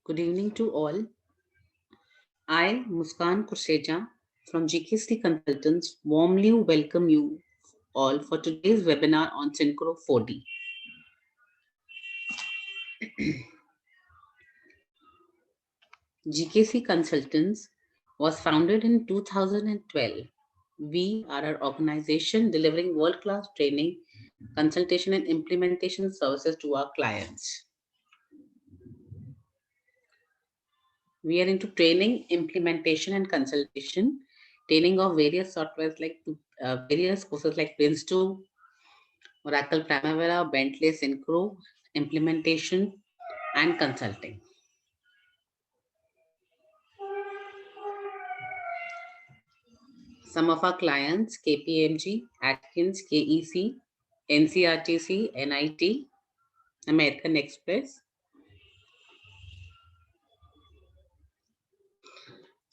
Good evening to all. I, Muskan Kusheja from GKC Consultants, warmly welcome you all for today's webinar on Synchro 4D. GKC Consultants was founded in 2012. We are an organization delivering world-class training, consultation, and implementation services to our clients. We are into training, implementation, and consultation, training of various softwares like various courses like Prince2, Oracle Primavera, Bentley Synchro, implementation, and consulting. Some of our clients: KPMG, Atkins, KEC, NCRTC, NIT, American Express.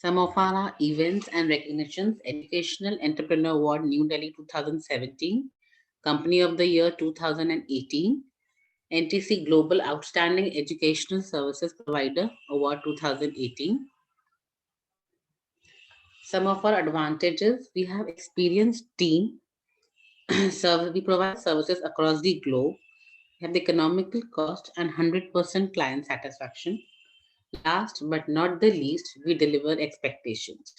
Some of our events and recognitions: Educational Entrepreneur Award, New Delhi 2017, Company of the Year 2018, NTC Global Outstanding Educational Services Provider Award 2018. Some of our advantages: we have experienced team, we provide services across the globe, we have the economical cost and 100% client satisfaction. Last but not the least, we deliver expectations.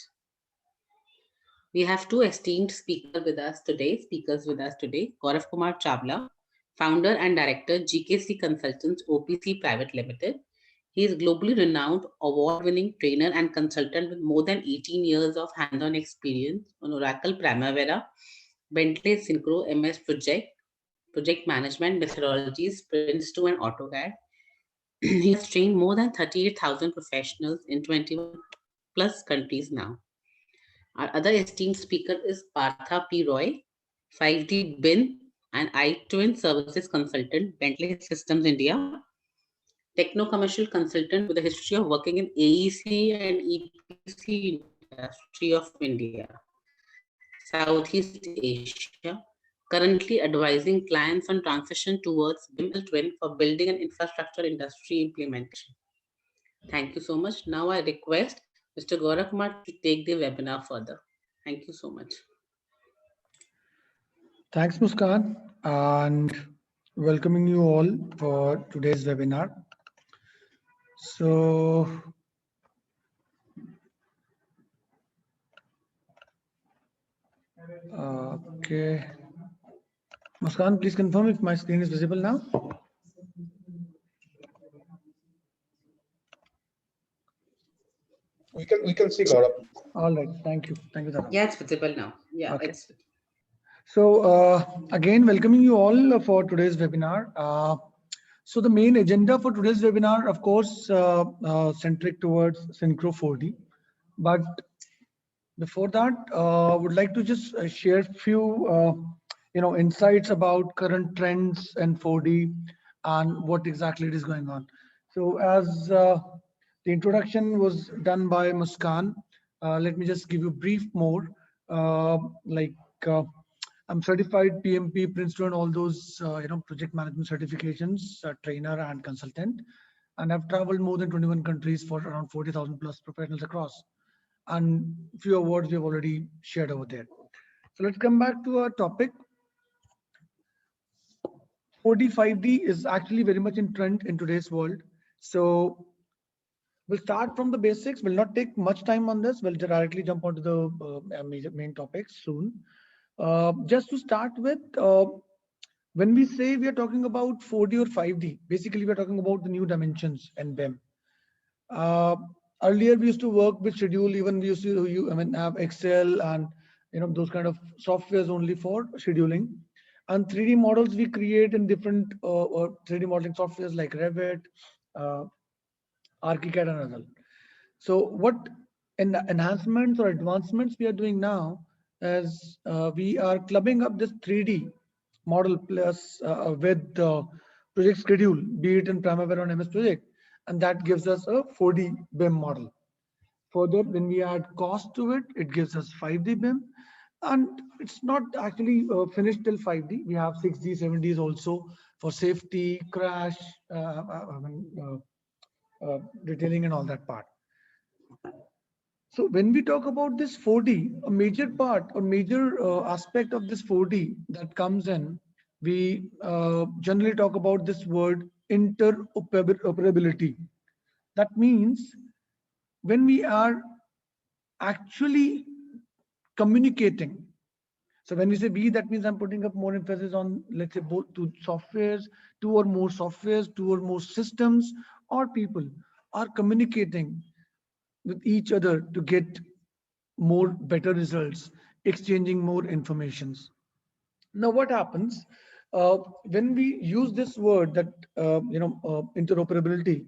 We have two esteemed speakers with us today, Gaurav Kumar Chavla, founder and director, GKC Consultants OPC Private Limited. He is globally renowned, award-winning trainer and consultant with more than 18 years of hands-on experience on Oracle Primavera, Bentley Synchro, MS Project Management methodologies, Prince2 and AutoCAD. He has trained more than 38,000 professionals in 21 plus countries now. Our other esteemed speaker is Partha P. Roy, 5D BIN and iTwin Services Consultant, Bentley Systems India, techno commercial consultant with a history of working in AEC and EPC industry of India, Southeast Asia, currently advising clients on transition towards BIM Twin for building and infrastructure industry implementation. Thank you so much. Now I request Mr. Gaurav Kumar to take the webinar further. Thank you so much. Thanks, Muskan, and welcoming you all for today's webinar. So, okay. Muskan, please confirm if my screen is visible now. We can see Gaurav. All right, thank you. Thank you, Dada. Yeah, it's visible now. Yeah, okay. It's. So again, welcoming you all for today's webinar. So the main agenda for today's webinar, of course, centric towards Synchro 4D. But before that, would like to just share a few, insights about current trends and 4D and what exactly it is going on. So as the introduction was done by Muskan, let me just give you a brief more. I'm certified PMP, Prince2, and all those project management certifications, trainer and consultant, and I've traveled more than 21 countries for around 40,000 plus professionals across, and few awards we have already shared over there. So let's come back to our topic. 4D, 5D is actually very much in trend in today's world. So we'll start from the basics. We'll not take much time on this. We'll directly jump onto the main topics soon. Just to start with, when we say we are talking about 4D or 5D, basically we're talking about the new dimensions and BIM. Earlier we used to work with schedule, even we used to have Excel and those kind of softwares only for scheduling. And 3D models we create in different 3D modeling softwares like Revit, ArchiCAD and other. So what enhancements or advancements we are doing now is we are clubbing up this 3D model plus with project schedule, be it in Primavera or MS Project, and that gives us a 4D BIM model. Further, when we add cost to it, it gives us 5D BIM, and it's not actually finished till 5D. We have 6D, 7Ds also for safety, crash, detailing and all that part. So when we talk about this 4D, a major part or major aspect of this 4D that comes in, we generally talk about this word interoperability. That means when we are actually communicating. So when we say we, that means I'm putting up more emphasis on, let's say, both two softwares, two or more softwares, two or more systems, or people are communicating with each other to get more better results, exchanging more informations. Now, what happens when we use this word that interoperability?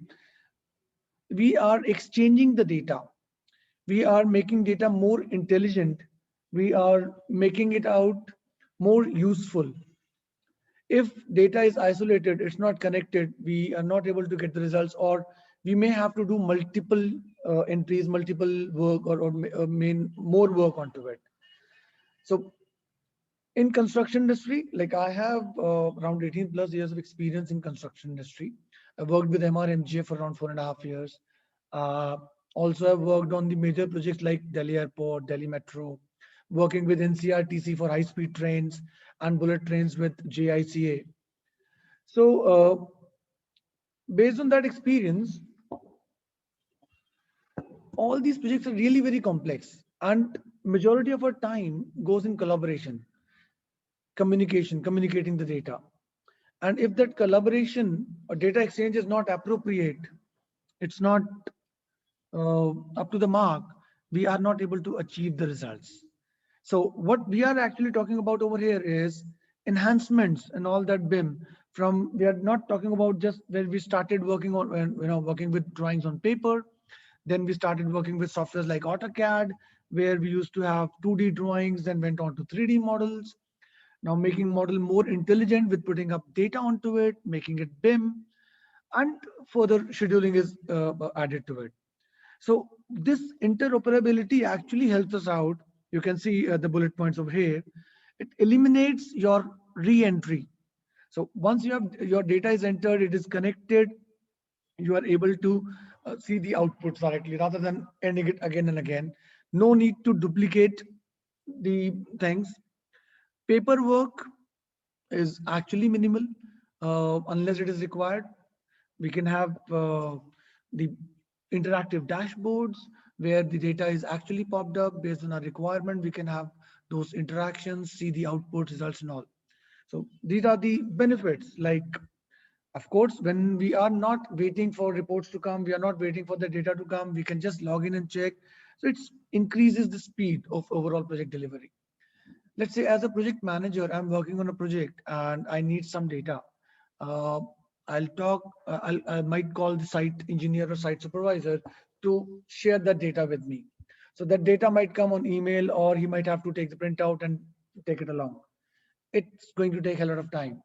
We are exchanging the data. We are making data more intelligent. We are making it out more useful. If data is isolated, it's not connected, we are not able to get the results, or we may have to do multiple entries, multiple work, or main more work onto it. So in construction industry, like I have around 18 plus years of experience in construction industry. I worked with MRMGA for around 4.5 years. Uh, Also, I've worked on the major projects like Delhi Airport, Delhi Metro, working with NCRTC for high-speed trains and bullet trains with JICA. So, based on that experience, all these projects are really very complex, and majority of our time goes in collaboration, communication, communicating the data. And if that collaboration or data exchange is not appropriate, it's not up to the mark, we are not able to achieve the results. So what we are actually talking about over here is enhancements and all that BIM. From, we are not talking about just when we started working on, working with drawings on paper. Then we started working with softwares like AutoCAD, where we used to have 2D drawings, then went on to 3D models. Now making model more intelligent with putting up data onto it, making it BIM, and further scheduling is added to it. So this interoperability actually helps us out. You can see the bullet points over here. It eliminates your re-entry. So once you have your data is entered, it is connected, you are able to see the outputs directly rather than ending it again and again. No need to duplicate the things. Paperwork is actually minimal unless it is required. We can have the interactive dashboards where the data is actually popped up based on our requirement. We can have those interactions, see the output results and all. So these are the benefits. Like, of course, when we are not waiting for reports to come, we are not waiting for the data to come, we can just log in and check. So it increases the speed of overall project delivery. Let's say as a project manager, I'm working on a project and I need some data. Uh, I might call the site engineer or site supervisor to share that data with me. So that data might come on email, or he might have to take the printout and take it along. It's going to take a lot of time.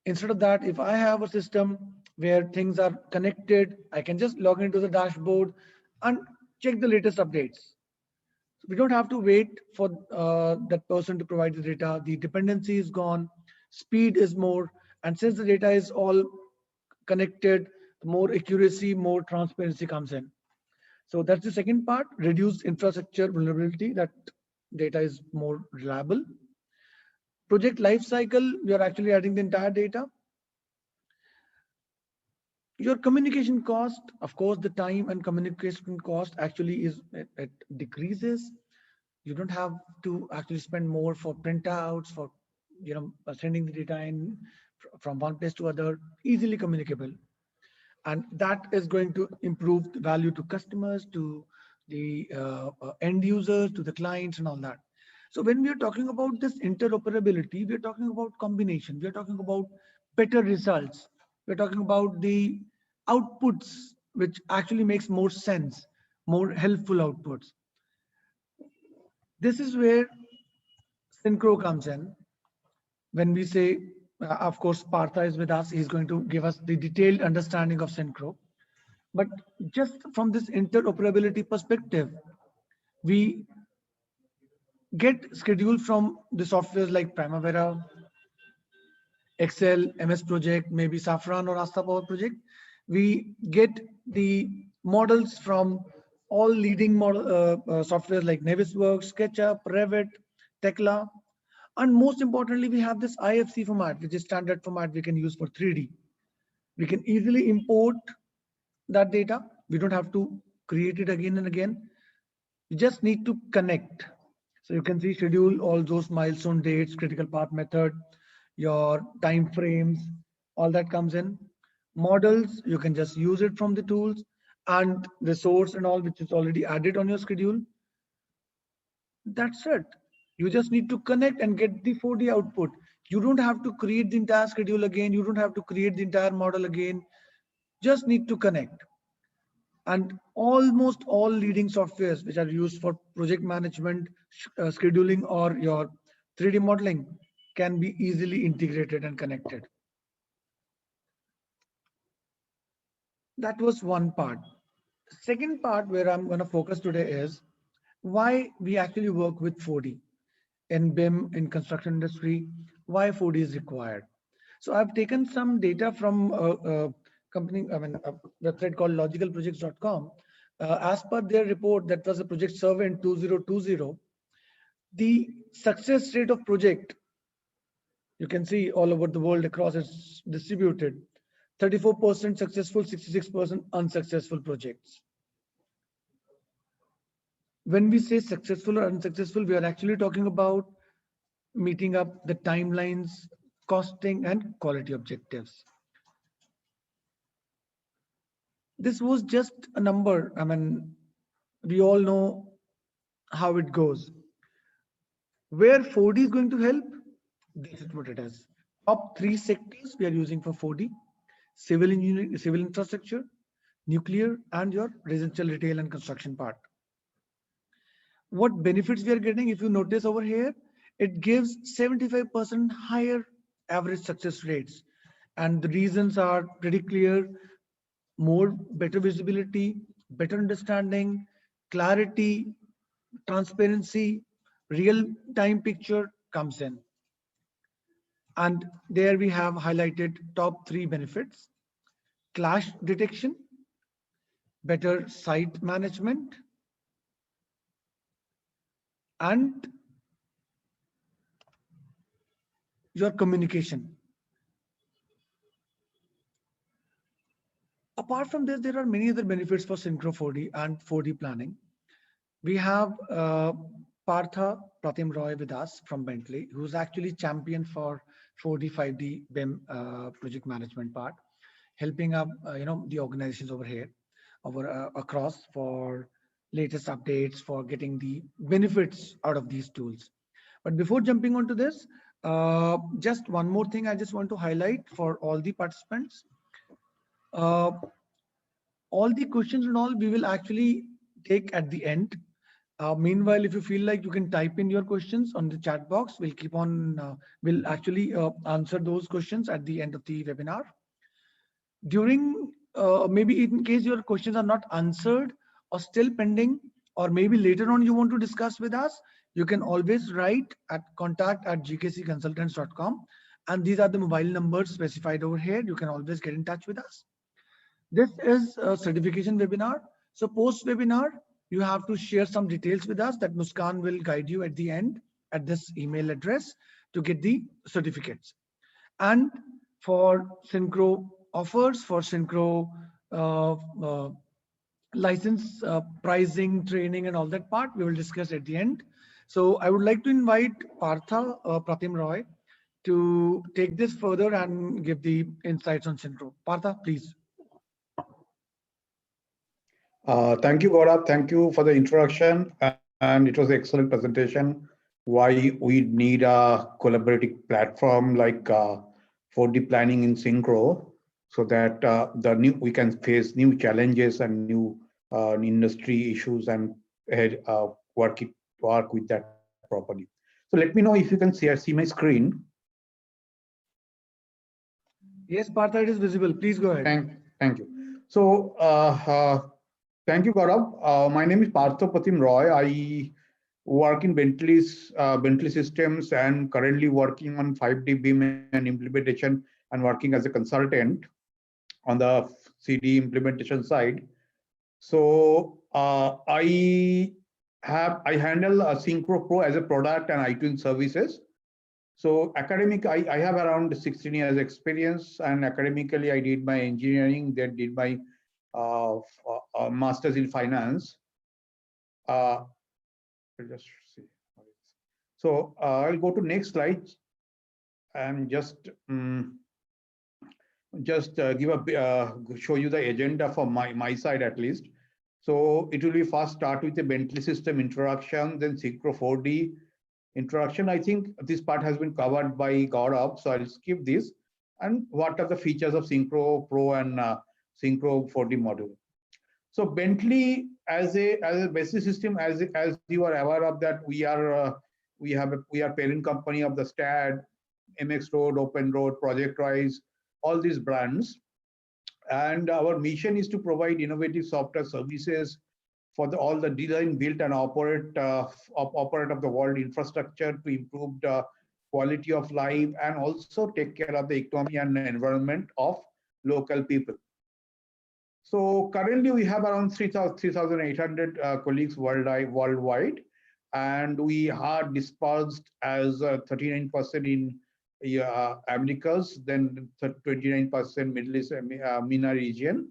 Instead of that, if I have a system where things are connected, I can just log into the dashboard and check the latest updates. So we don't have to wait for that person to provide the data. The dependency is gone, speed is more, and since the data is all connected, more accuracy, more transparency comes in. So that's the second part, reduce infrastructure vulnerability, that data is more reliable. Project life cycle, we are actually adding the entire data. Your communication cost, of course, the time and communication cost actually is, it decreases. You don't have to actually spend more for printouts, for sending the data in from one place to other, easily communicable. And that is going to improve the value to customers, to the end users, to the clients and all that. So when we are talking about this interoperability, we are talking about combination, we are talking about better results, we're talking about the outputs which actually makes more sense, more helpful outputs. This is where Synchro comes in. When we say, of course, Partha is with us, he's going to give us the detailed understanding of Synchro. But just from this interoperability perspective, we get scheduled from the softwares like Primavera, Excel, MS Project, maybe Safran or Asta Power Project. We get the models from all leading model softwares like Navisworks, SketchUp, Revit, Tekla, and most importantly, we have this IFC format, which is standard format we can use for 3D. We can easily import that data. We don't have to create it again and again. You just need to connect. So you can see schedule all those milestone dates, critical path method, your time frames, all that comes in. Models, you can just use it from the tools, and the source and all, which is already added on your schedule. That's it. You just need to connect and get the 4D output. You don't have to create the entire schedule again. You don't have to create the entire model again. Just need to connect. And almost all leading softwares which are used for project management, scheduling, or your 3D modeling can be easily integrated and connected. That was one part. Second part where I'm going to focus today is why we actually work with 4D in BIM, in construction industry, why 4D is required. So I've taken some data from a company, a website called logicalprojects.com. As per their report, that was a project survey in 2020, the success rate of project, you can see all over the world across it's distributed, 34% successful, 66% unsuccessful projects. When we say successful or unsuccessful, we are actually talking about meeting up the timelines, costing, and quality objectives. This was just a number. I mean, we all know how it goes. Where 4D is going to help, this is what it is. Top 3 sectors we are using for 4D: civil engineering, civil infrastructure, nuclear, and your residential, retail, and construction part. What benefits we are getting, if you notice over here, it gives 75% higher average success rates. And the reasons are pretty clear: better visibility, better understanding, clarity, transparency, real time picture comes in. And there we have highlighted top 3 benefits: clash detection, better site management, and your communication. Apart from this, there are many other benefits for Synchro 4D and 4D planning. We have Partha Pratim Roy with us from Bentley, who's actually champion for 4D, 5D BIM project management part, helping up the organizations over here, across for latest updates, for getting the benefits out of these tools. But before jumping onto this, just one more thing I just want to highlight for all the participants. All the questions and all we will actually take at the end. Meanwhile, if you feel like you can type in your questions on the chat box, we'll keep on, we'll actually answer those questions at the end of the webinar. During, maybe in case your questions are not answered or still pending, or maybe later on you want to discuss with us, you can always write at contact@gkcconsultants.com. And these are the mobile numbers specified over here. You can always get in touch with us. This is a certification webinar. So post webinar, you have to share some details with us that Muskan will guide you at the end at this email address to get the certificates. And for Synchro offers, for Synchro license pricing, training, and all that part, we will discuss at the end. So I would like to invite Partha Pratim Roy to take this further and give the insights on Synchro. Partha, please. Thank you, Gaurav. Thank you for the introduction. And it was an excellent presentation. Why we need a collaborative platform like 4D planning in Synchro, so that we can face new challenges and new industry issues and work with that properly. So let me know if you can see my screen. Yes, Partha, it is visible. Please go ahead. Thank you. So thank you, Gaurav. My name is Partha Pratim Roy. I work in Bentley Systems and currently working on 5D BIM and implementation and working as a consultant on the CD implementation side. So I handle Synchro Pro as a product and iTunes services. So academic, I have around 16 years experience, and academically I did my engineering, then did my master's in finance. I'll just see. So I'll go to next slide and just give a show you the agenda for my side at least. So it will be first start with the Bentley system introduction, then Synchro 4D introduction. I think this part has been covered by Gaurav, so I'll skip this. And what are the features of Synchro Pro and Synchro 4D module? So Bentley as a basic system, as you are aware of that, we are parent company of the STAAD, MX Road, Open Road, ProjectWise, all these brands. And our mission is to provide innovative software services for all the design, build, and operate of the world infrastructure to improve the quality of life and also take care of the economy and the environment of local people. So currently we have around 3,800 colleagues worldwide, and we are dispersed as 39% in Americas, then 29% Middle East, MENA region,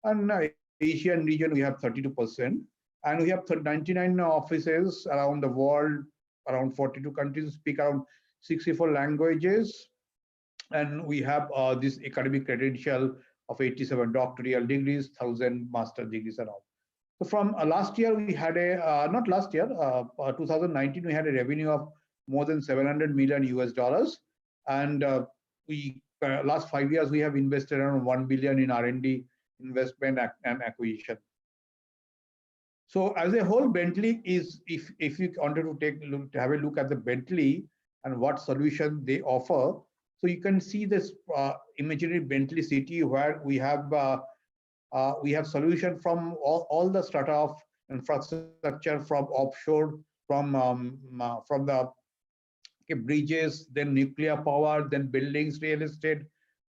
and Asian region we have 32%, and we have 99 offices around the world, around 42 countries, speak around 64 languages, and we have this academic credential of 87 doctoral degrees, 1,000 master degrees and all. So from last year we had not last year, 2019 we had a revenue of more than 700 million US dollars, and we last 5 years we have invested around 1 billion in R&D investment and acquisition. So as a whole, Bentley is, if you wanted to have a look at the Bentley and what solution they offer, so you can see this imaginary Bentley city where we have solution from all the strata of infrastructure, from offshore, from the bridges, then nuclear power, then buildings, real estate,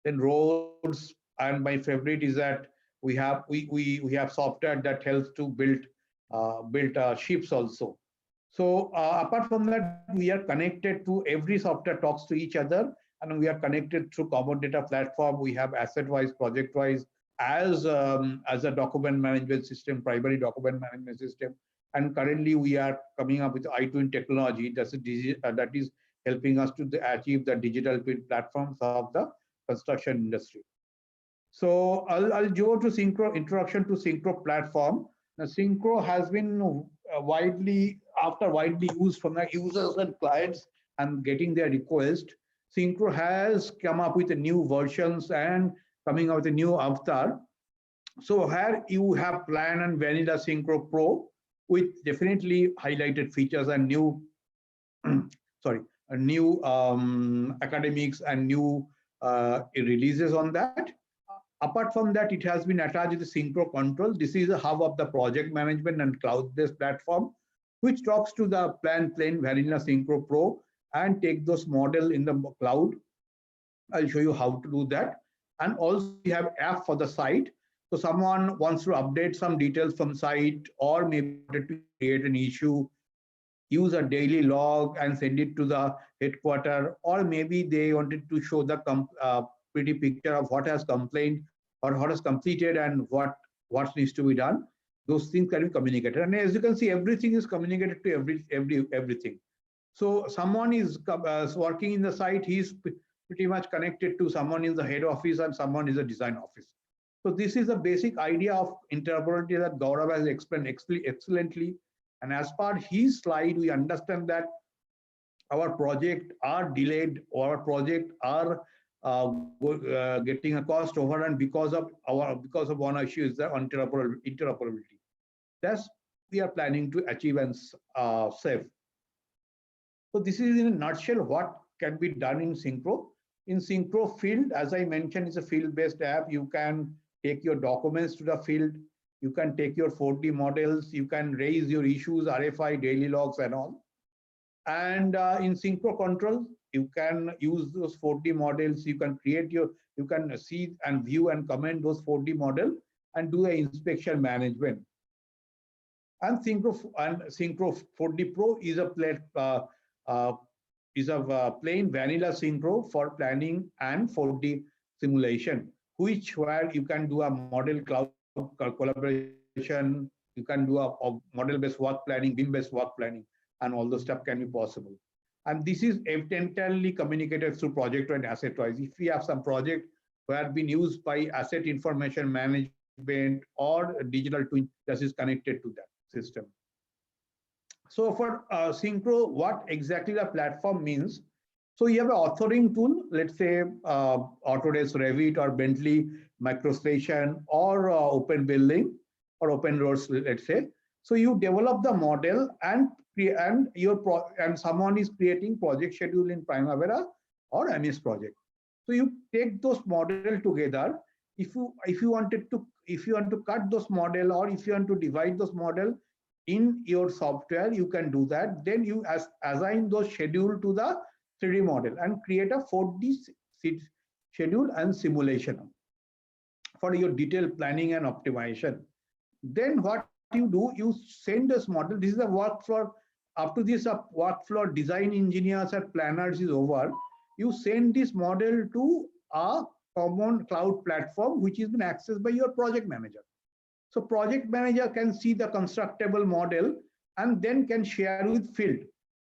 then roads, and my favorite is that we have software that helps to build ships also. So apart from that, we are connected to every software talks to each other, and we are connected through common data platform. We have AssetWise, ProjectWise as a document management system, primary document management system. And currently we are coming up with iTwin technology that is helping us to achieve the digital twin platforms of the construction industry. So I'll go to Synchro, introduction to Synchro platform. Now, Synchro has been widely used from the users and clients and getting their request. Synchro has come up with the new versions and coming out with a new avatar. So here you have plain and vanilla Synchro Pro with definitely highlighted features and new, academics and new releases on that. Apart from that, it has been attached to the Synchro Control. This is a hub of the project management and cloud-based platform, which talks to the plain vanilla Synchro Pro and take those model in the cloud. I'll show you how to do that. And also we have app for the site. So someone wants to update some details from site, or maybe to create an issue, use a daily log and send it to the headquarter, or maybe they wanted to show the pretty picture of what has complained or what has completed and what needs to be done. Those things can be communicated, and as you can see, everything is communicated to everything. So someone is working in the site, he's pretty much connected to someone in the head office and someone is a design office. So this is a basic idea of interoperability that Gaurav has explained excellently. And as per his slide, we understand that our project are delayed, or our project are getting a cost overrun because of one issue is the interoperability. That's we are planning to achieve and save. So this is in a nutshell what can be done in Synchro. In Synchro field, as I mentioned, it's a field-based app. You can take your documents to the field. You can take your 4D models. You can raise your issues, RFI, daily logs, and all. And in Synchro Control, you can use those 4D models. You can you can see and view and comment those 4D model and do a inspection management. And Synchro 4D Pro is a plain vanilla Synchro for planning and 4D simulation, where you can do a model cloud collaboration, you can do a model-based work planning, BIM-based work planning, and all those stuff can be possible. And this is entirely communicated through project and asset-wise. If we have some project where have been used by asset information management or digital twin that is connected to that system. So for Synchro, what exactly the platform means? So you have an authoring tool, let's say Autodesk Revit or Bentley MicroStation or Open Building or Open Roads, let's say. So you develop the model and someone is creating project schedule in Primavera or MS Project. So you take those models together. If you want to cut those model, or if you want to divide those model in your software, you can do that. Then you assign those schedule to the 3D model and create a 4D schedule and simulation for your detailed planning and optimization. Then what you do, you send this model. This is a workflow. Up to this, workflow design engineers and planners is over. You send this model to a common cloud platform, which has been accessed by your project manager. So project manager can see the constructible model and then can share with field.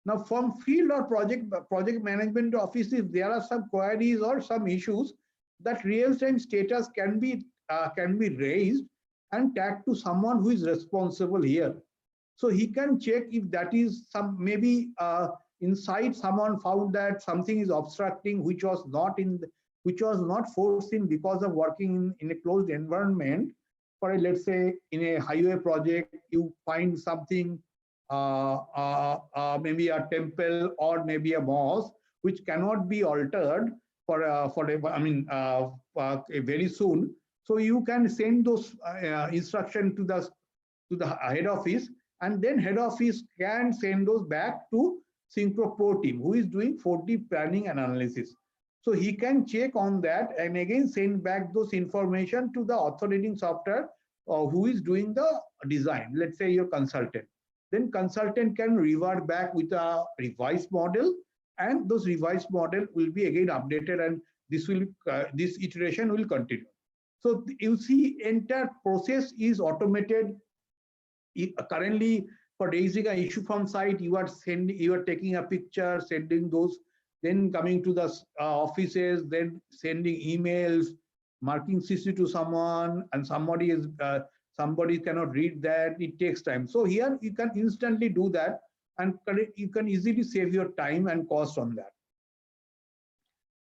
Now from field or project management office, if there are some queries or some issues, that real-time status can be raised and tagged to someone who is responsible here. So he can check if that is maybe inside someone found that something is obstructing, which was not foreseen because of working in a closed environment. For let's say in a highway project, you find something, maybe a temple or maybe a mosque, which cannot be altered very soon. So you can send those instructions to the head office, and then head office can send those back to Synchro Pro team, who is doing 4D planning and analysis. So he can check on that and again send back those information to the author-reading software who is doing the design, let's say your consultant. Then consultant can revert back with a revised model, and those revised model will be again updated, and this iteration will continue. So you see, entire process is automated. Currently, for raising an issue from site, you are taking a picture, sending those, then coming to the offices, then sending emails, marking CC to someone, and somebody cannot read that. It takes time. So here you can instantly do that, and you can easily save your time and cost on that.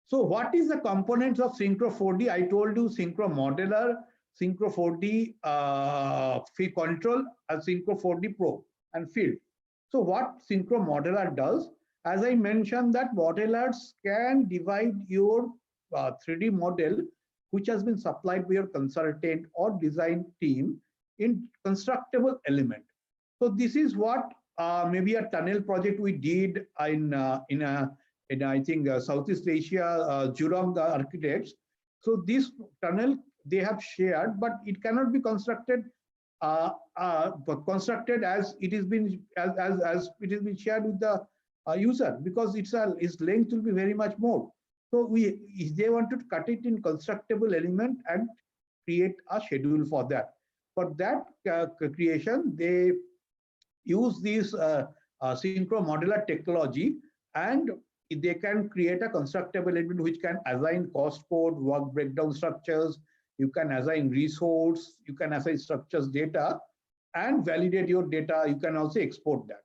So what is the components of Synchro 4D? I told you Synchro Modeler, Synchro 4D Field Control, and Synchro 4D Pro and Field. So what Synchro Modeler does, as I mentioned, that modelers can divide your 3D model, which has been supplied by your consultant or design team, in constructible element. So this is what maybe a tunnel project we did in I think Southeast Asia, Jurong Architects. So this tunnel they have shared, but it cannot be constructed as it has been shared with the user, because its length will be very much more. So if they want to cut it in constructible element and create a schedule for that. For that creation, they use this Synchro Modeler technology, and they can create a constructible element which can assign cost code, work breakdown structures, you can assign resource, you can assign structures data, and validate your data. You can also export that.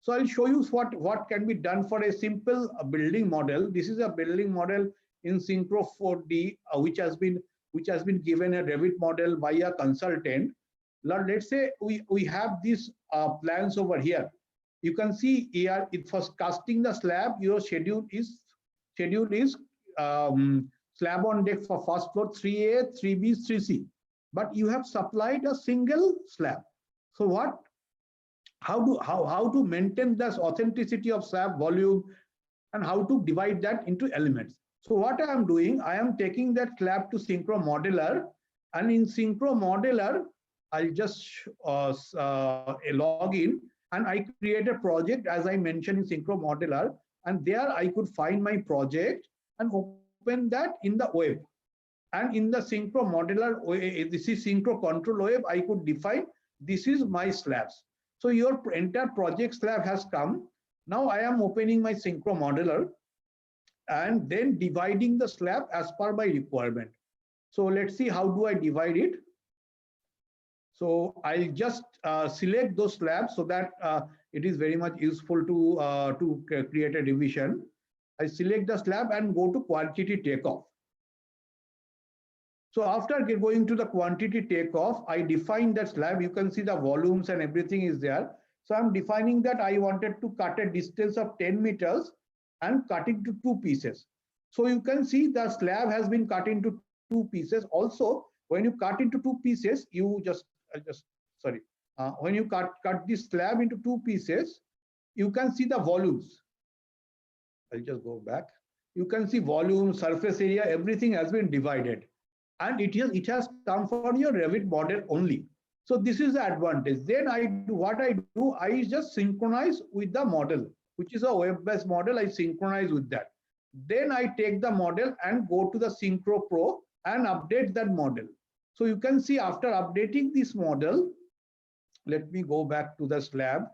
So I'll show you what can be done for a simple building model. This is a building model in Synchro 4D, which has been given a Revit model by a consultant. Now, let's say we have these plans over here. You can see here, for casting the slab, your schedule is slab on deck for first floor 3A, 3B, 3C. But you have supplied a single slab. So how to maintain this authenticity of slab volume, and how to divide that into elements. So what I am doing, I am taking that slab to Synchro Modeler, and in Synchro Modeler, I'll just log in, and I create a project as I mentioned in Synchro Modeler, and there I could find my project and open that in the web. And in the Synchro Modeler, this is Synchro Control Web, I could define this is my slabs. So your entire project slab has come. Now I am opening my Synchro Modeler and then dividing the slab as per my requirement. So let's see how do I divide it. So I'll just select those slabs so that it is very much useful to create a division. I select the slab and go to quantity takeoff. So after going to the quantity takeoff, I define that slab. You can see the volumes and everything is there. So I'm defining that I wanted to cut a distance of 10 meters and cut it to 2 pieces. So you can see the slab has been cut into 2 pieces. Also, when you cut into 2 pieces, you when you cut this slab into 2 pieces, you can see the volumes. I'll just go back. You can see volume, surface area, everything has been divided. And it has come from your Revit model only. So this is the advantage. Then I just synchronize with the model, which is a web-based model. I synchronize with that. Then I take the model and go to the Synchro Pro and update that model. So you can see after updating this model, let me go back to the slab.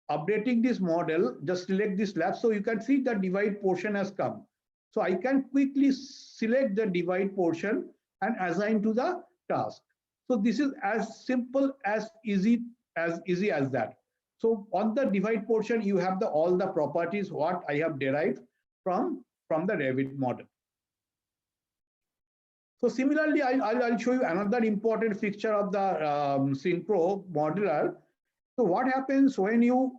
Updating this model, just select this slab. So you can see the divide portion has come. So I can quickly select the divide portion and assign to the task. So this is as simple as easy as that. So on the divide portion, you have all the properties what I have derived from the Revit model. So similarly, I'll show you another important feature of the Synchro Modeler. So what happens when you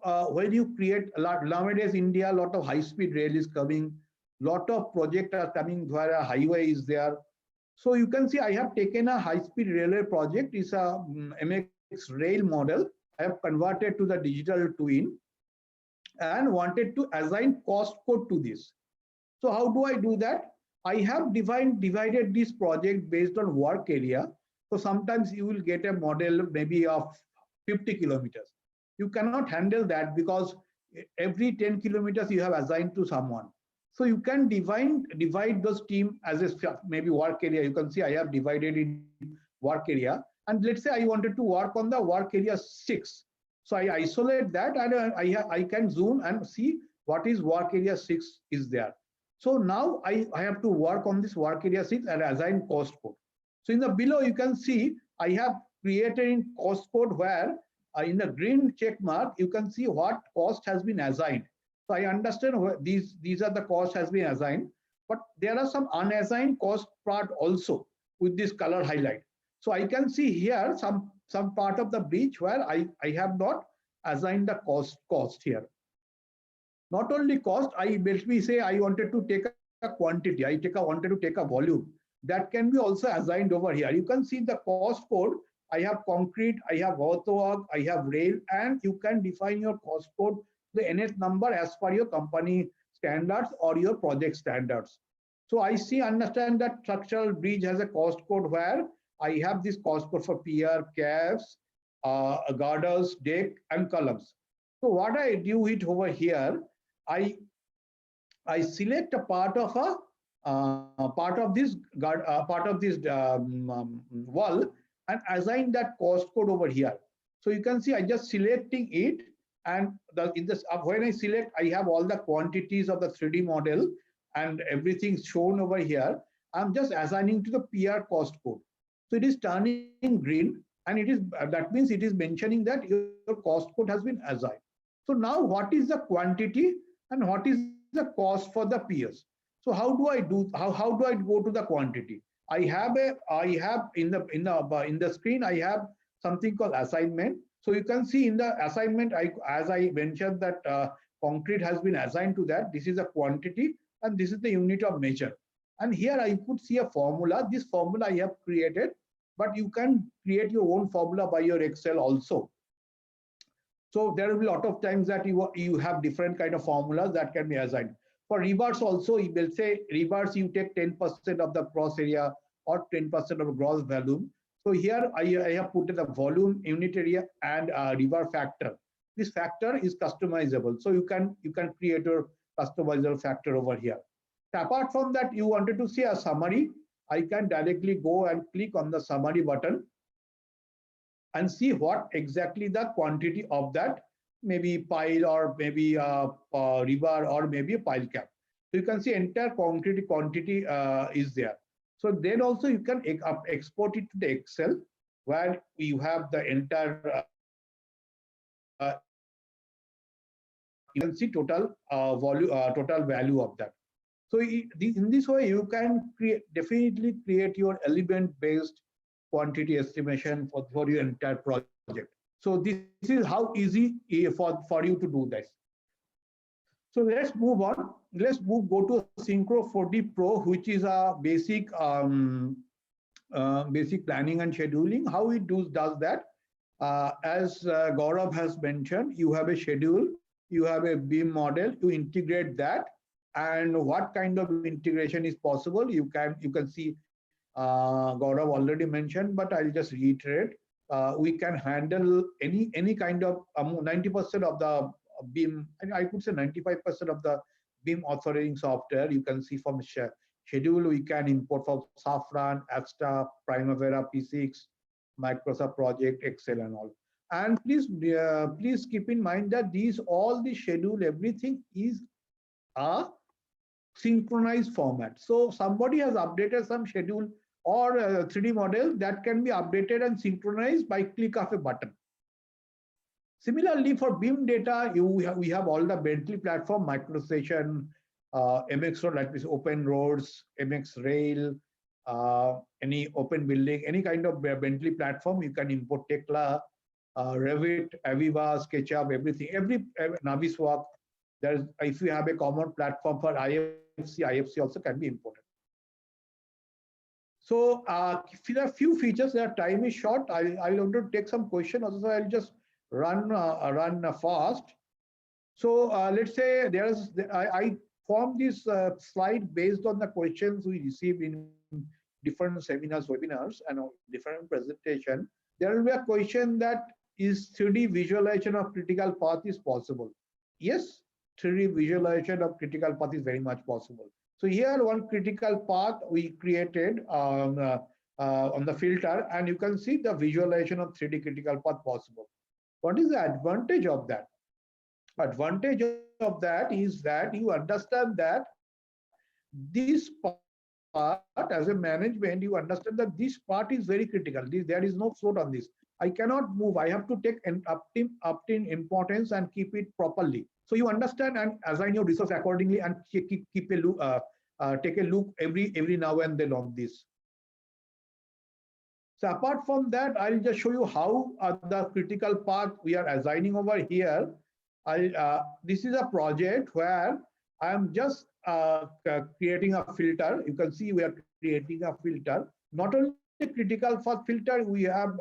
create a lot, nowadays India, a lot of high-speed rail is coming, lot of projects are coming where a highway is there. So you can see I have taken a high-speed railway project. It's a MX rail model. I have converted to the digital twin and wanted to assign cost code to this. So how do I do that? I have divided this project based on work area. So sometimes you will get a model maybe of 50 kilometers. You cannot handle that because every 10 kilometers you have assigned to someone. So you can divide those team as a maybe work area. You can see I have divided in work area. And let's say I wanted to work on the work area 6. So I isolate that and I can zoom and see what is work area 6 is there. So now I have to work on this work area 6 and assign cost code. So in the below you can see I have created in cost code where in the green check mark you can see what cost has been assigned. So I understand these are the cost has been assigned, but there are some unassigned cost part also with this color highlight. So I can see here some part of the bridge where I have not assigned the cost here. Not only cost, I basically say I wanted to take a quantity. Wanted to take a volume that can be also assigned over here. You can see the cost code. I have concrete, I have earthwork, I have rail, and you can define your cost code, the nth number as per your company standards or your project standards. So I understand that structural bridge has a cost code where I have this cost code for pier, caves, girders, deck, and columns. So what I do it over here, I select a part of this wall and assign that cost code over here. So you can see I just selecting it, and when I select, I have all the quantities of the 3D model and everything shown over here. I'm just assigning to the PR cost code. So it is turning green, and that means it is mentioning that your cost code has been assigned. So now what is the quantity and what is the cost for the peers? So how do I go to the quantity? I have in the screen I have something called assignment. So you can see in the assignment, as I mentioned that concrete has been assigned to that. This is a quantity and this is the unit of measure. And here I could see a formula. This formula I have created, but you can create your own formula by your Excel also. So there will be a lot of times that you have different kind of formulas that can be assigned. For rebars also, you will say rebars you take 10% of the gross area or 10% of gross volume. So here I have put the volume, unit area, and rebar factor. This factor is customizable, so you can create your customizable factor over here. So apart from that, you wanted to see a summary. I can directly go and click on the summary button and see what exactly the quantity of that, maybe pile or maybe rebar or maybe a pile cap. So you can see entire quantity is there. So then also you can export it to the Excel where you have the entire you can see total total value of that. So in this way you can definitely create your element based quantity estimation for your entire project. So this is how easy for you to do this. So let's move on. Go to Synchro 4D Pro, which is a basic basic planning and scheduling. How it does that? As Gaurav has mentioned, you have a schedule, you have a BIM model, you integrate that, and what kind of integration is possible. You can see Gaurav already mentioned, but I'll just reiterate. We can handle any kind of 90% of the BIM, and I could say 95% of the BIM authoring software. You can see from schedule we can import from Safran, Asta, Primavera, P6, Microsoft Project, Excel, and all. And please keep in mind that all the schedule, everything is a synchronized format. So somebody has updated some schedule or a 3D model that can be updated and synchronized by click of a button. Similarly, for BIM data, we have all the Bentley platform, MicroStation, MX Road, that is Open Roads, MX Rail, any open building, any kind of Bentley platform. You can import Tekla, Revit, Aviva, SketchUp, everything, every Navisworks. If you have a common platform for IFC also can be imported. So there are few features. Their time is short. I want to take some questions. Also, I'll just run fast. So let's say I formed this slide based on the questions we received in different seminars, webinars, and different presentation. There will be a question that is 3D visualization of critical path is possible. Yes, 3D visualization of critical path is very much possible. So here one critical path we created on the filter, and you can see the visualization of 3D critical path possible. What is the advantage of that? Advantage of that is that you understand that this part, as a management, you understand that this part is very critical. There is no float on this. I cannot move. I have to take an opt-in importance and keep it properly. So you understand and assign your resource accordingly and keep a look, take a look every now and then on this. So apart from that, I'll just show you how the critical path we are assigning over here. This is a project where I am just creating a filter. You can see we are creating a filter. Not only critical path filter, we have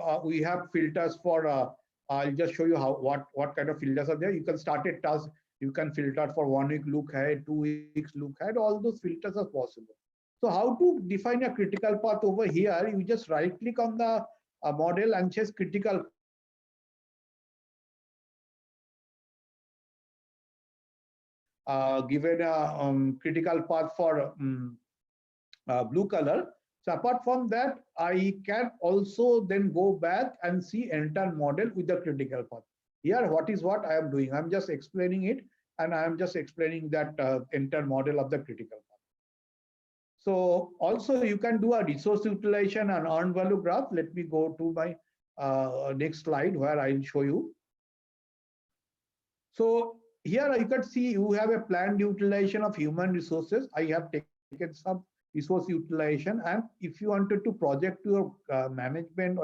filters for. I'll just show you what kind of filters are there. You can start a task. You can filter for 1 week look ahead, 2 weeks look ahead. All those filters are possible. So how to define a critical path over here? You just right click on the model and choose critical. Given a critical path for blue color. So apart from that, I can also then go back and see entire model with the critical path. Here, what I am doing? I'm just explaining it, and I am just explaining that entire model of the critical path. So also you can do a resource utilization and earned value graph. Let me go to my next slide where I'll show you. So here you can see you have a planned utilization of human resources. I have taken some resource utilization, and if you wanted to project your management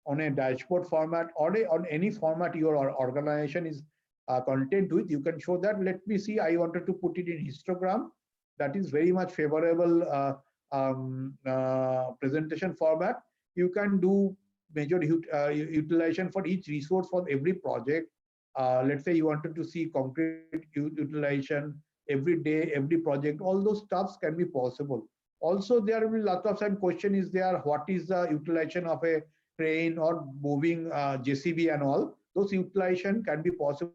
on a dashboard format or on any format your organization is content with, you can show that. Let me see. I wanted to put it in histogram. That is very much favorable presentation format. You can do major utilization for each resource for every project. Let's say you wanted to see concrete utilization, every day, every project, all those stuffs can be possible. Also, there will be a lot of time question is there, what is the utilization of a crane or moving JCB and all? Those utilization can be possible.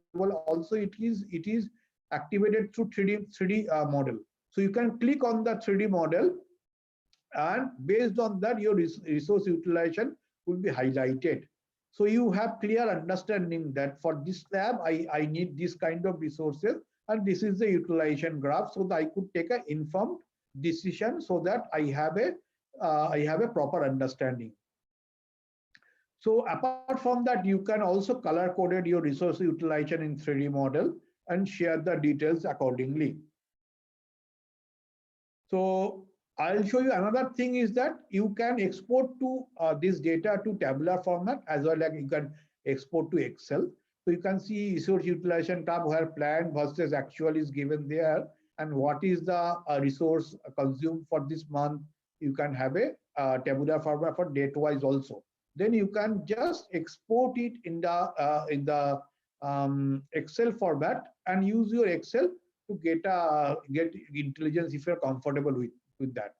Also, it is activated through 3D model. So you can click on the 3D model, and based on that, your resource utilization will be highlighted. So you have clear understanding that for this lab, I need this kind of resources, and this is the utilization graph, so that I could take an informed decision, so that I have a proper understanding. So apart from that, you can also color coded your resource utilization in 3D model and share the details accordingly. So I'll show you another thing is that you can export to this data to tabular format, as well as you can export to Excel. So you can see resource utilization tab where planned versus actual is given there, and what is the resource consumed for this month. You can have a tabular format for date wise also. Then you can just export it in the Excel format and use your Excel to get intelligence if you're comfortable with that.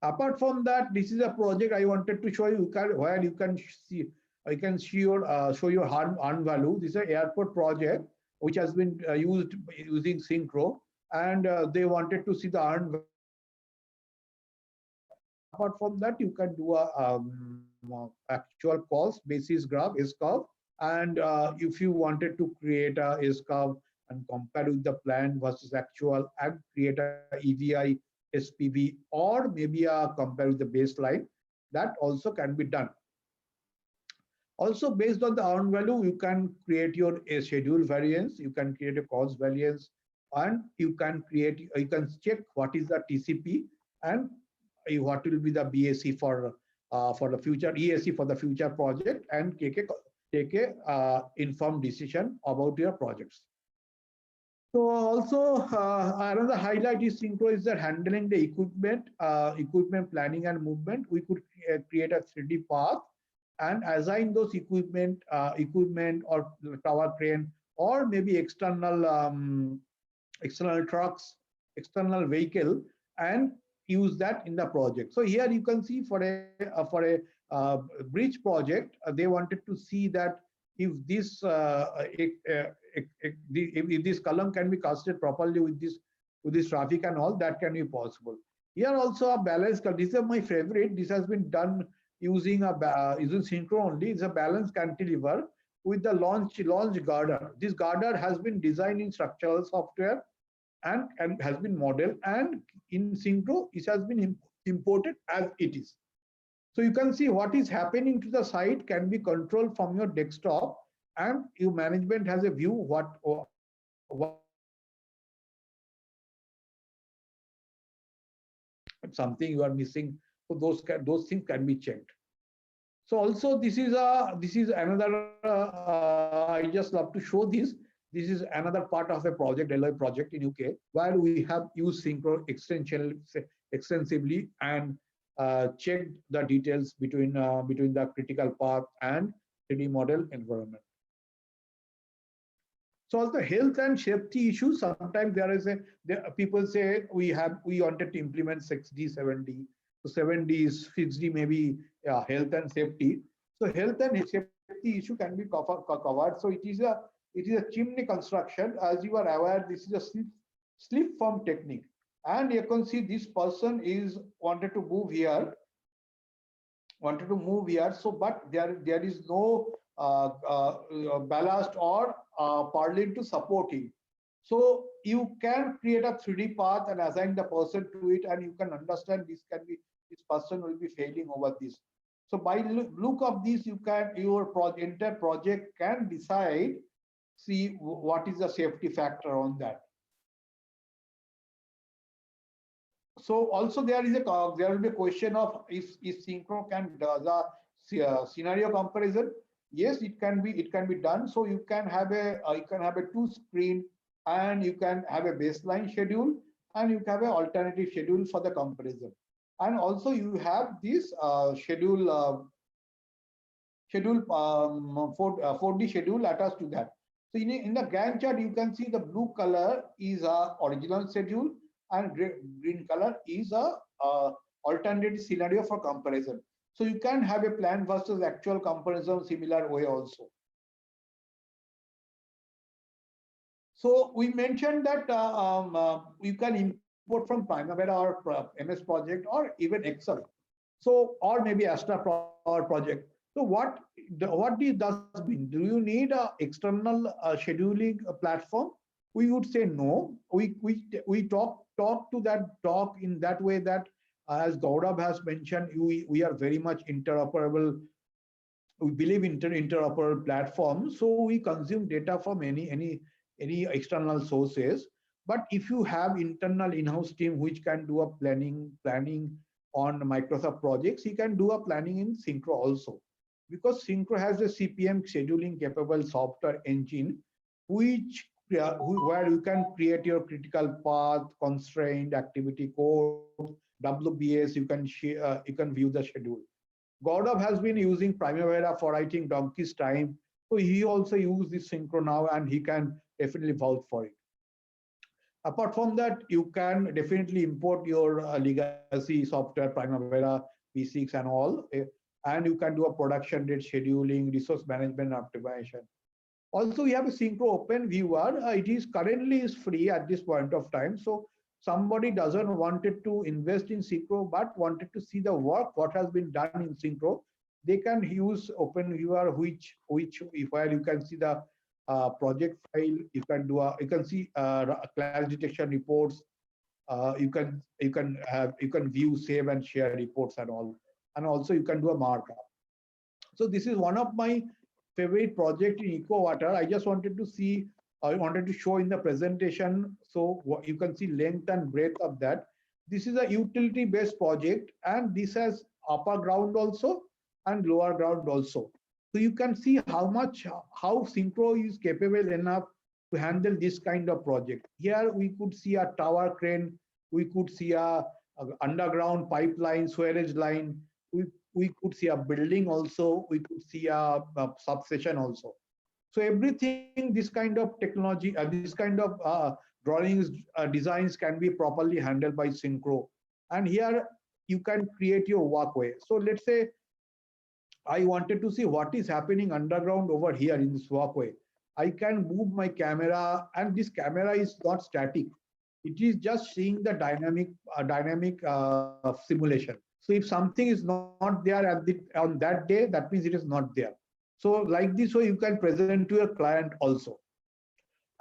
Apart from that, this is a project I wanted to show you, where you can see, I can show your earn value. This is an airport project which has been used using Synchro, and they wanted to see the earn value. Apart from that, you can do a actual cost basis graph, S-curve, and if you wanted to create a S-curve and compare with the plan versus actual and create a EVI, SPV, or maybe compare with the baseline, that also can be done. Also, based on the earned value, you can create your schedule variance, you can create a cost variance, and you can check what is the TCP and what will be the BAC for the future, EAC for the future project, and take a informed decision about your projects. So also another highlight is Synchro is that handling the equipment planning and movement. We could create a 3D path and assign those equipment or tower crane, or maybe external trucks, external vehicle, and use that in the project. So here you can see for a bridge project, they wanted to see that if this if this column can be casted properly with this traffic and all, that can be possible. Here also a balance. This is my favorite. This has been done using using Synchro only. It's a balance cantilever with the launch girder. This girder has been designed in structural software and has been modeled, and in Synchro it has been imported as it is. So you can see what is happening to the site can be controlled from your desktop, and your management has a view what something you are missing. So those things can be checked. So also this is another. I just love to show this. This is another part of a project, Deloitte project in UK, where we have used Synchro extensively and checked the details between the critical path and 3D model environment. So also health and safety issues. Sometimes people say we wanted to implement 6D, 7D. So 7D is 6D, maybe health and safety. So health and safety issue can be covered. So it is a chimney construction. As you are aware, this is a slip form technique, and you can see this person wanted to move here. So but there is no ballast or purlin to support him. So you can create a 3D path and assign the person to it, and you can understand this person will be failing over this. So by look of this, your entire project can decide, see what is the safety factor on that. So also there will be a question of if Synchro can does a scenario comparison. Yes, it can be done. So you can have a 2 screen, and you can have a baseline schedule, and you can have an alternative schedule for the comparison. And also you have this schedule 4D schedule attached to that. So in the Gantt chart, you can see the blue color is a original schedule and green color is a alternative scenario for comparison. So you can have a plan versus actual comparison similar way also. So we mentioned that you can import from Primavera or MS Project or even Excel. So or maybe Astra Power Project. So what does mean? Do you need a external scheduling platform? We would say no. We talk to that talk in that way that as Gaurav has mentioned, we are very much interoperable. We believe in interoperable platforms, so we consume data from any external sources. But if you have internal in-house team which can do a planning on Microsoft projects, you can do a planning in Synchro also, because Synchro has a CPM scheduling capable software engine where you can create your critical path, constraint, activity code, WBS. You can view the schedule. Gaurav has been using Primavera for writing Donkey's Time, so he also uses this Synchro now, and he can definitely vouch for it. Apart from that, you can definitely import your legacy software, Primavera, P6 and all, and you can do a production date scheduling, resource management, optimization. Also, we have a Synchro Open Viewer. It is currently free at this point of time. So somebody doesn't wanted to invest in Synchro but wanted to see the work what has been done in Synchro, they can use Open Viewer, where you can see the project file. You can see class detection reports. You can view, save and share reports and all, and also you can do a markup. So this is one of my favorite project in EcoWater. I wanted to show in the presentation, so you can see length and breadth of that. This is a utility based project, and this has upper ground also and lower ground also. So you can see how Synchro is capable enough to handle this kind of project. Here we could see a tower crane, we could see a underground pipeline, sewage line, we could see a building also, we could see a substation also. So everything, this kind of technology, this kind of drawings, designs can be properly handled by Synchro. And here you can create your walkway. So let's say I wanted to see what is happening underground over here in this walkway. I can move my camera, and this camera is not static. It is just seeing the dynamic simulation. So if something is not there on that day, that means it is not there. So like this way, you can present to your client also.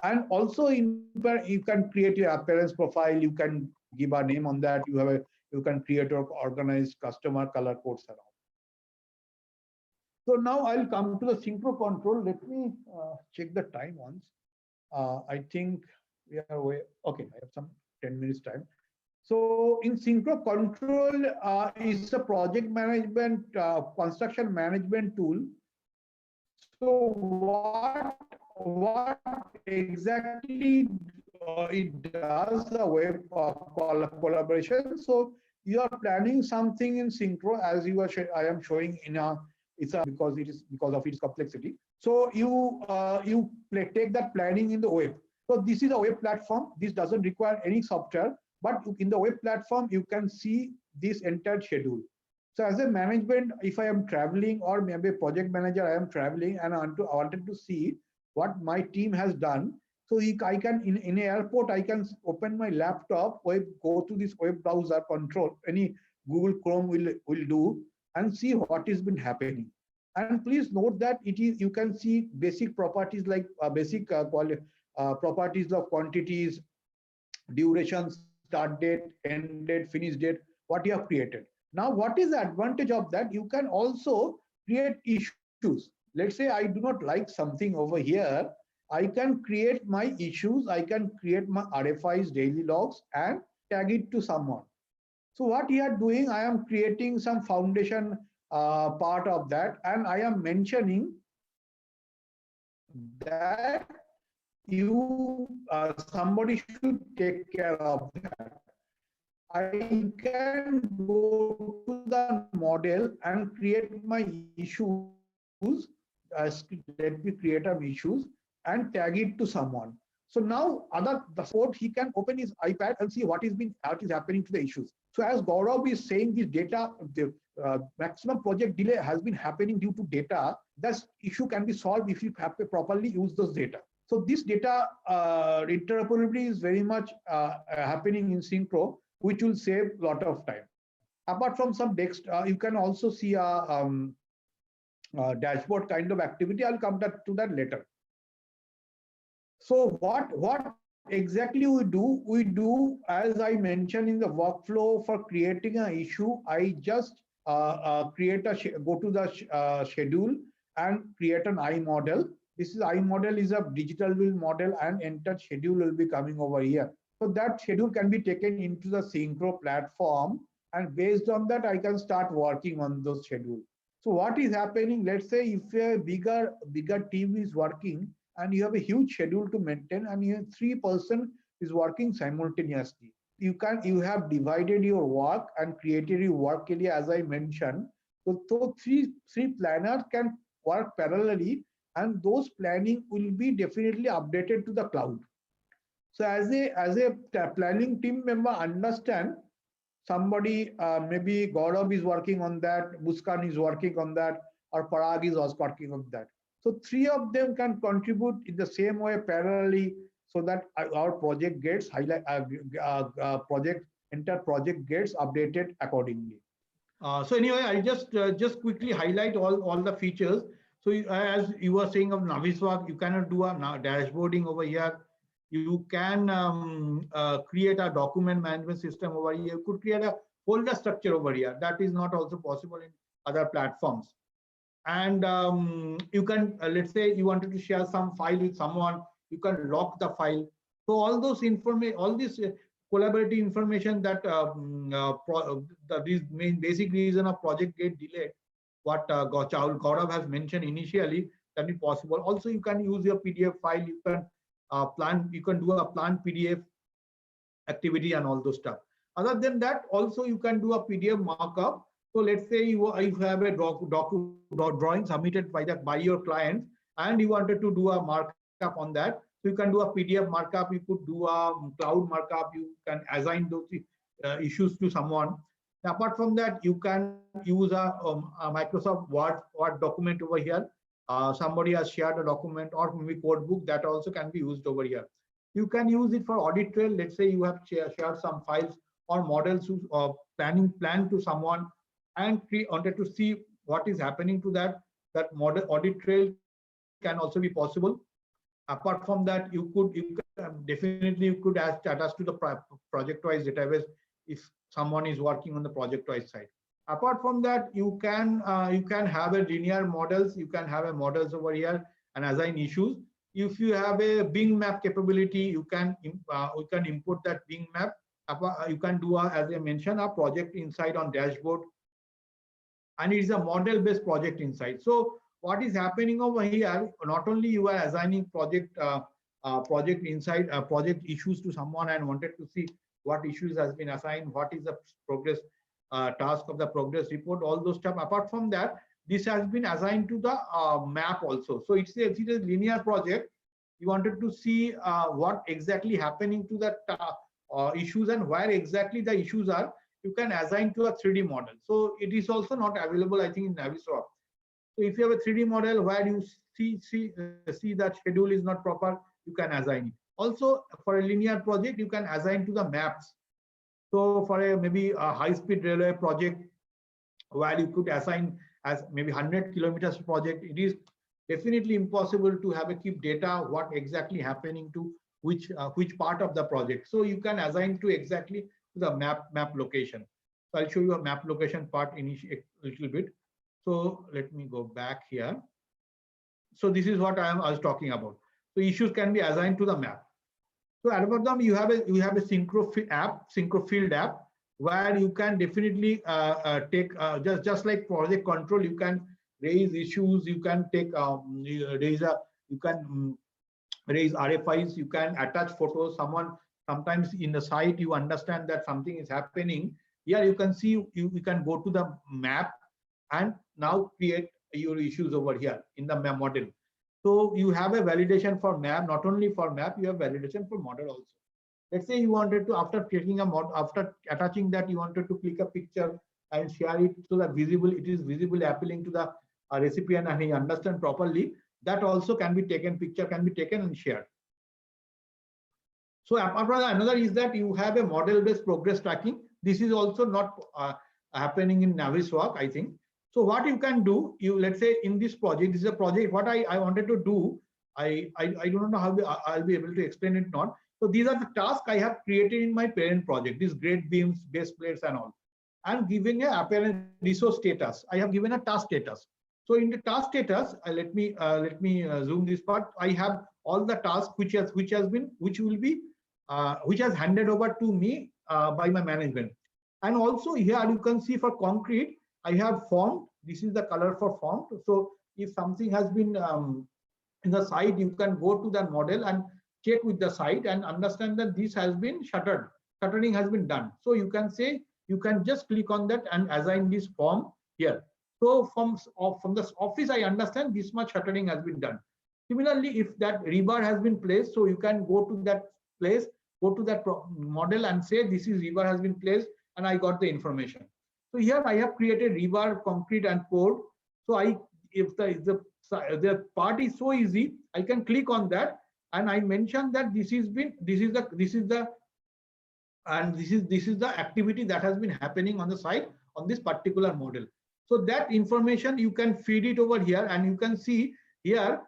And also you can create your appearance profile. You can give a name on that. You can create your organized customer color codes and all. So now I'll come to the Synchro control. Let me check the time once. I think we are away. Okay, I have some 10 minutes time. So in Synchro control is a project management, construction management tool. So what exactly it does, the web collaboration. So you are planning something in Synchro, as I am showing in a, because of its complexity. So you take that planning in the web. So this is a web platform. This doesn't require any software, but in the web platform you can see this entire schedule. So as a management, if I am traveling, or maybe a project manager, I am traveling and I wanted to see what my team has done. So I can, in an airport, I can open my laptop, go to this web browser control, any Google Chrome will do, and see what has been happening. And please note that you can see basic properties like properties of quantities, duration, start date, end date, finish date, what you have created. Now, what is the advantage of that? You can also create issues. Let's say I do not like something over here. I can create my issues. I can create my RFIs, daily logs, and tag it to someone. So what you are doing, I am creating some foundation part of that, and I am mentioning that somebody should take care of that. I can go to the model and create my issues. Let me create some issues, and tag it to someone. So now the support, he can open his iPad and see what is happening to the issues. So as Gaurav is saying, this data, the maximum project delay has been happening due to data. That issue can be solved if you have to properly use those data. So this data interoperability is very much happening in Synchro, which will save a lot of time. Apart from some text, you can also see a dashboard kind of activity. I'll come to that later. So what exactly we do? We do, as I mentioned in the workflow, for creating an issue, I just go to the schedule and create an I model. This is I model is a digital wheel model, and enter schedule will be coming over here. So that schedule can be taken into the Synchro platform, and based on that, I can start working on those schedules. So what is happening? Let's say if a bigger team is working, and you have a huge schedule to maintain, and you have 3 person is working simultaneously. You have divided your work and created your work area, as I mentioned. So three planners can work parallelly, and those planning will be definitely updated to the cloud. So as a planning team member, understand somebody, maybe Gaurav is working on that, Muskan is working on that, or Parag is also working on that. So 3 of them can contribute in the same way parallelly, so that our project gets entire project gets updated accordingly. So anyway, I just quickly highlight all the features. So as you were saying of Navisworks, you cannot do a dashboarding over here. You can create a document management system over here. You could create a folder structure over here. That is not also possible in other platforms. And you can, let's say you wanted to share some file with someone, you can lock the file. So all those information, all this collaborative information that the main basic reason of project get delayed, what Gaurav has mentioned initially, can be possible. Also, you can use your PDF file. You can you can do a planned PDF activity and all those stuff. Other than that, also you can do a PDF markup. So let's say you have a drawing submitted by your client, and you wanted to do a markup on that. So you can do a PDF markup. You could do a cloud markup. You can assign those issues to someone. Apart from that, you can use a Microsoft Word document over here. Somebody has shared a document, or maybe code book, that also can be used over here. You can use it for audit trail. Let's say you have shared some files or models or plan to someone, and wanted to see what is happening to that model. Audit trail can also be possible. Apart from that, you could definitely attach to the project-wise database if someone is working on the project-wise side. Apart from that, you can have a linear models. You can have a models over here and assign issues. If you have a Bing map capability, you can input that Bing map. You can do as I mentioned, a project insight on dashboard, and it is a model-based project insight. So what is happening over here? Not only you are assigning project insight, project issues to someone, and wanted to see what issues has been assigned, what is the progress task of the progress report, all those stuff. Apart from that, this has been assigned to the map also. So it's a linear project. You wanted to see what exactly happening to that issues and where exactly the issues are. You can assign to a 3D model. So it is also not available, I think, in Navisworks. So if you have a 3D model where you see that schedule is not proper, you can assign it. Also, for a linear project, you can assign to the maps. So for maybe a high-speed railway project, where you could assign as maybe 100 kilometers project, it is definitely impossible to have a keep data what exactly happening to which part of the project. So you can assign to exactly to the map location. So I'll show you a map location part in a little bit. So let me go back here. So this is what I was talking about. So issues can be assigned to the map. So at the bottom, you have a Synchro Field app, where you can definitely take just like project control. You can raise issues. You can take raise RFIs. You can attach photos. Sometimes in the site you understand that something is happening. Here you can see you can go to the map and now create your issues over here in the map model. So you have a validation for map, not only for map, you have validation for model also. Let's say you wanted to, after clicking a mod, after attaching that, you wanted to click a picture and share it so that it is visibly appealing to the recipient and he understand properly. That also can be taken, picture can be taken and shared. So apart from that, another is that you have a model-based progress tracking. This is also not happening in Navisworks, I think. So what you can do, let's say in this project, this is a project, what I wanted to do, I don't know how I'll be able to explain it not. So these are the tasks I have created in my parent project, these great beams, base plates and all. I'm giving a apparent resource status. I have given a task status. So in the task status, let me zoom this part. I have all the tasks which has handed over to me by my management. And also here you can see for concrete, I have formed. This is the color for formed. So if something has been in the site, you can go to that model and check with the site and understand that this has been shuttered. Shuttering has been done. So you can say, you can just click on that and assign this form here. So from the office, I understand this much shuttering has been done. Similarly, if that rebar has been placed, so you can go to that place, go to that model and say this is rebar has been placed and I got the information. So here I have created rebar, concrete and poured. So if the part is so easy, I can click on that and I mention that this is the activity that has been happening on the site on this particular model. So that information you can feed it over here and you can see here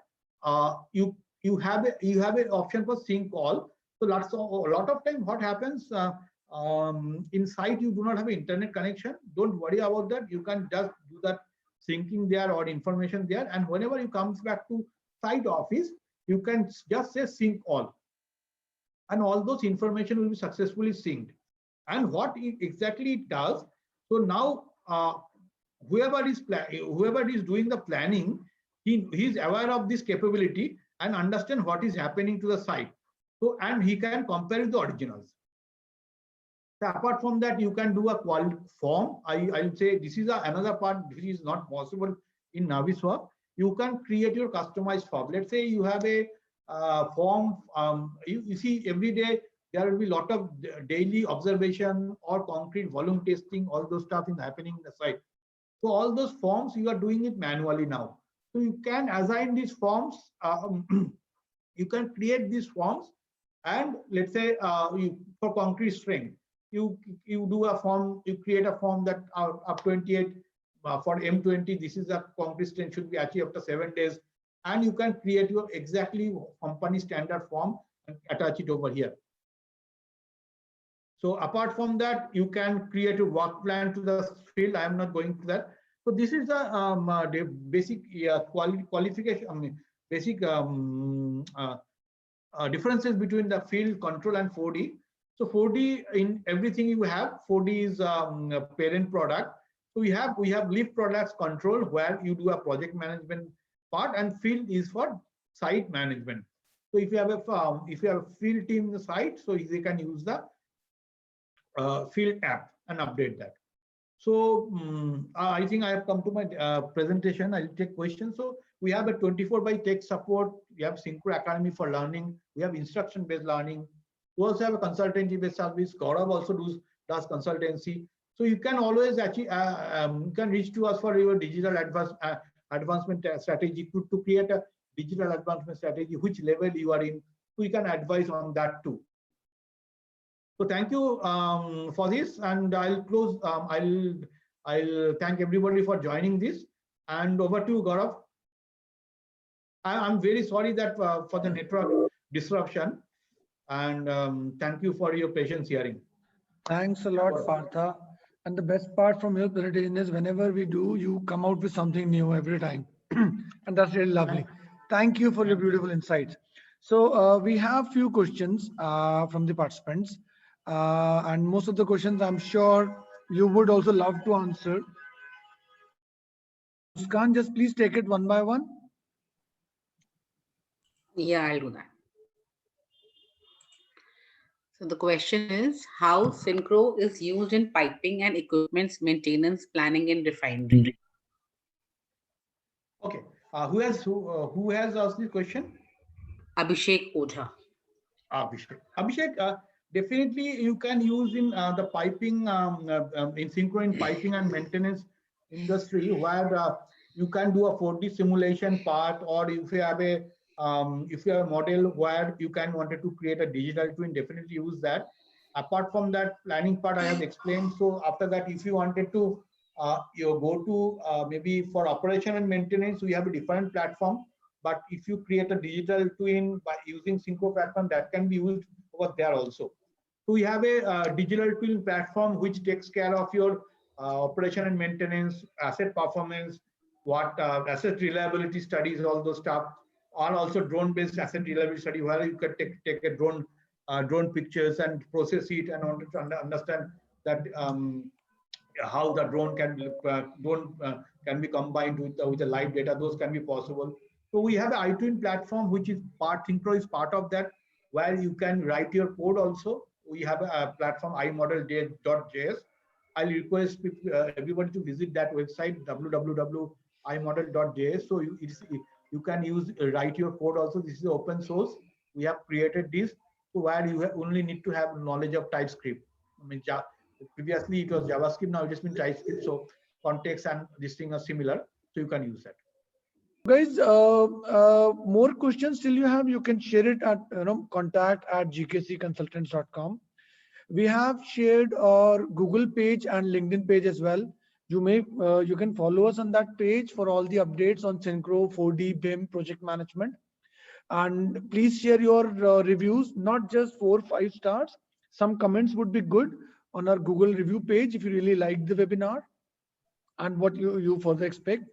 you have an option for sync all. So a lot of time what happens in site you do not have an internet connection. Don't worry about that. You can just do that syncing there or information there, and whenever you comes back to site office, you can just say sync all, and all those information will be successfully synced. And what exactly it does, so now whoever is doing the planning, he is aware of this capability and understand what is happening to the site. So and he can compare with the originals. So apart from that, you can do a quality form. I'll say this is another part which is not possible in Navisworks. You can create your customized form. Let's say you have a form. You see every day there will be a lot of daily observation or concrete volume testing. All those stuff is happening in the site. So all those forms you are doing it manually now. So you can assign these forms. You can create these forms, and let's say for concrete strength, you do a form. You create a form that up 28 for M20. This is a concrete strength should be achieved after 7 days, and you can create your exactly company standard form and attach it over here. So apart from that, you can create a work plan to the field. I am not going to that. So this is the basic qualification. I mean, basic differences between the field control and 4D. So 4D in everything you have. 4D is a parent product. So we have lift products control where you do a project management part, and field is for site management. So if you have a field team in the site, so they can use the field app and update that. So I think I have come to my presentation. I'll take questions. So we have a 24/tech support. We have Synchro Academy for learning. We have instruction-based learning. We also have a consultancy-based service. Gaurav also does consultancy. So you can always actually you can reach to us for your digital advancement strategy to create a digital advancement strategy, which level you are in. So you can advise on that too. So thank you for this, and I'll close. I'll thank everybody for joining this, and over to you, Gaurav. I'm very sorry that for the network disruption, and thank you for your patience hearing. Thanks a lot, Partha. And the best part from your presentation is whenever we do, you come out with something new every time, and that's really lovely. Thank you for your beautiful insights. So we have few questions from the participants. And most of the questions I'm sure you would also love to answer. Muskan, just please take it one by one. Yeah, I'll do that. So the question is how Synchro is used in piping and equipment's maintenance planning in refinery. Okay, Who has asked this question? Abhishek Ojha. Abhishek. Abhishek, definitely you can use in the piping, in synchro in piping and maintenance industry, where you can do a 4D simulation part, or if you have a model where you can wanted to create a digital twin, definitely use that. Apart from that planning part, I have explained. So after that, if you wanted to you go to maybe for operation and maintenance, we have a different platform. But if you create a digital twin by using Synchro platform, that can be used over there also. So we have a digital twin platform which takes care of your operation and maintenance, asset performance, what asset reliability studies, all those stuff, or also drone-based asset reliability study where you can take a drone pictures and process it and understand that how the drone can be combined with the live data. Those can be possible. So we have an iTwin platform, which is part Synchro is part of that, where you can write your code also. We have a platform imodel.js. I'll request everybody to visit that website www.imodel.js. So you can use write your code also. This is open source. We have created this, so where you only need to have knowledge of TypeScript. I mean, previously it was JavaScript, now it has been TypeScript. So context and this thing are similar, so you can use that. Guys, more questions still you have, you can share it at contact@gkcconsultants.com. We have shared our Google page and LinkedIn page as well. You can follow us on that page for all the updates on Synchro 4D BIM project management. And please share your reviews, not just 4 or 5 stars. Some comments would be good on our Google review page if you really liked the webinar and what you further expect.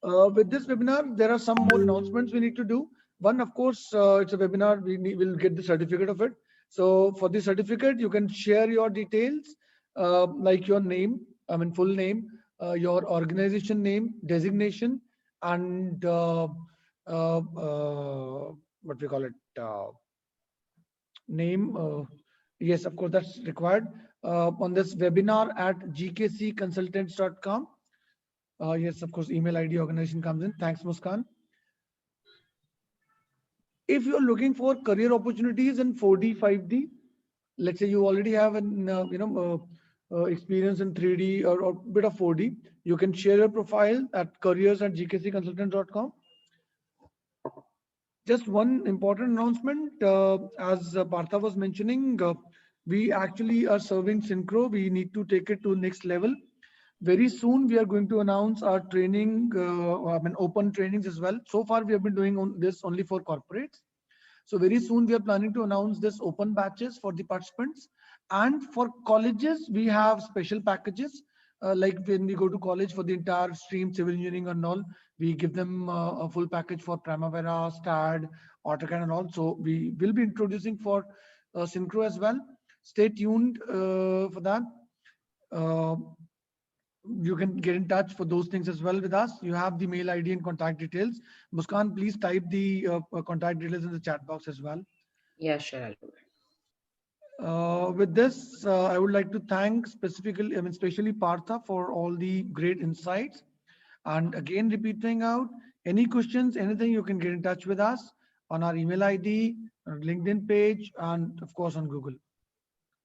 With this webinar, there are some more announcements we need to do. One, of course, it's a webinar, we'll get the certificate of it. So for the certificate, you can share your details, like your name, full name, your organization name, designation, and what we call it, name. Yes, of course, that's required on this webinar at gkcconsultants.com. Yes, of course, email ID, organization comes in. Thanks, Muskan. If you're looking for career opportunities in 4D, 5D, let's say you already have an experience in 3D or bit of 4D, you can share your profile at careers@gkcconsultants.com. Just one important announcement, as Partha was mentioning, we actually are serving Synchro. We need to take it to next level. Very soon, we are going to announce our training, open trainings as well. So far, we have been doing this only for corporates. So very soon, we are planning to announce this open batches for the participants. And for colleges, we have special packages. Like when we go to college for the entire stream, civil engineering and all, we give them a full package for Primavera, STAAD, AutoCAD and all. So we will be introducing for Synchro as well. Stay tuned for that. You can get in touch for those things as well with us. You have the mail ID and contact details. Muskan, please type the contact details in the chat box as well. Yeah, sure, I'll do it. With this, I would like to thank especially Partha for all the great insights. And again, repeating out, any questions, anything, you can get in touch with us on our email ID, our LinkedIn page, and of course on Google.